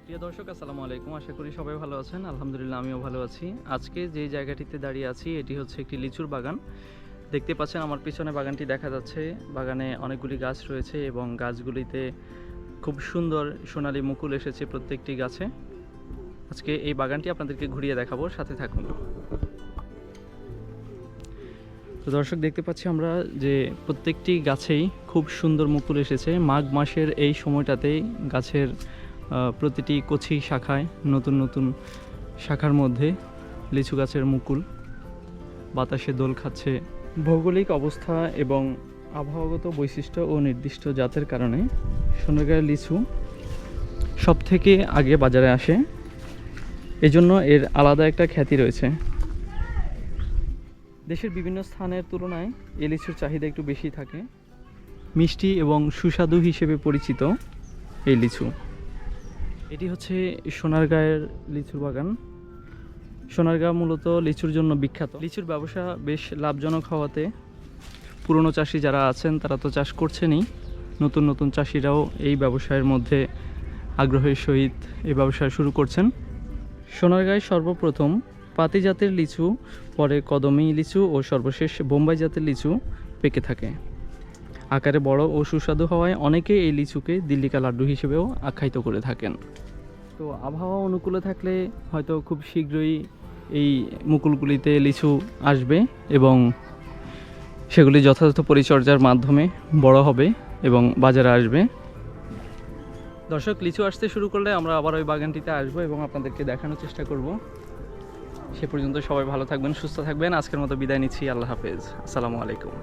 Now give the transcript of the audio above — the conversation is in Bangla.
প্রিয় দর্শক আসসালামু আলাইকুম, আশা করি সবাই ভালো আছেন। আলহামদুলিল্লাহ আমিও ভালো আছি। আজকে যে জায়গাটিতে দাঁড়িয়ে আছি এটি হচ্ছে একটি লিচুর বাগান। দেখতে পাচ্ছেন আমার পিছনে বাগানটি দেখা যাচ্ছে। বাগানে অনেকগুলি গাছ রয়েছে এবং গাছগুলিতে খুব সুন্দর সোনালী মুকুল এসেছে প্রত্যেকটি গাছে। আজকে এই বাগানটি আপনাদেরকে ঘুরিয়ে দেখাবো, সাথে থাকুন। তো দর্শক, দেখতে পাচ্ছি আমরা যে প্রত্যেকটি গাছেই খুব সুন্দর মুকুল এসেছে। মাঘ মাসের এই সময়টাতেই গাছের প্রতিটি কচি শাখায় নতুন নতুন শাখার মধ্যে লিচু গাছের মুকুল বাতাসে দোল খাচ্ছে। ভৌগোলিক অবস্থা এবং আবহাওয়াগত বৈশিষ্ট্য ও নির্দিষ্ট জাতের কারণে সোনারগাঁয়ের লিচু সব থেকে আগে বাজারে আসে। এজন্য এর আলাদা একটা খ্যাতি রয়েছে। দেশের বিভিন্ন স্থানের তুলনায় এই লিচুর চাহিদা একটু বেশি থাকে। মিষ্টি এবং সুস্বাদু হিসেবে পরিচিত এই লিচু। এটি হচ্ছে সোনারগাঁয়ের লিচুর বাগান। সোনারগাঁ মূলত লিচুর জন্য বিখ্যাত। লিচুর ব্যবসা বেশ লাভজনক হওয়াতে পুরনো চাষি যারা আছেন তারা তো চাষ করছেনই, নতুন নতুন চাষিরাও এই ব্যবসায়ের মধ্যে আগ্রহের সহিত এই ব্যবসা শুরু করছেন। সোনারগাঁয় সর্বপ্রথম পাতি জাতের লিচু, পরে কদমি লিচু ও সর্বশেষ বোম্বাই জাতের লিচু পেকে থাকে। আকারে বড় ও সুস্বাদু হওয়ায় অনেকে এই লিচুকে দিল্লিকা লাড্ডু হিসেবেও আখ্যায়িত করে থাকেন। তো আবহাওয়া অনুকূলে থাকলে হয়তো খুব শীঘ্রই এই মুকুলগুলিতে লিচু আসবে এবং সেগুলি যথাযথ পরিচর্যার মাধ্যমে বড় হবে এবং বাজারে আসবে। দর্শক, লিচু আসতে শুরু করলে আমরা আবার ওই বাগানটিতে আসবো এবং আপনাদেরকে দেখানোর চেষ্টা করব। সে পর্যন্ত সবাই ভালো থাকবেন, সুস্থ থাকবেন। আজকের মতো বিদায় নিচ্ছি। আল্লাহ হাফেজ, আসসালামু আলাইকুম।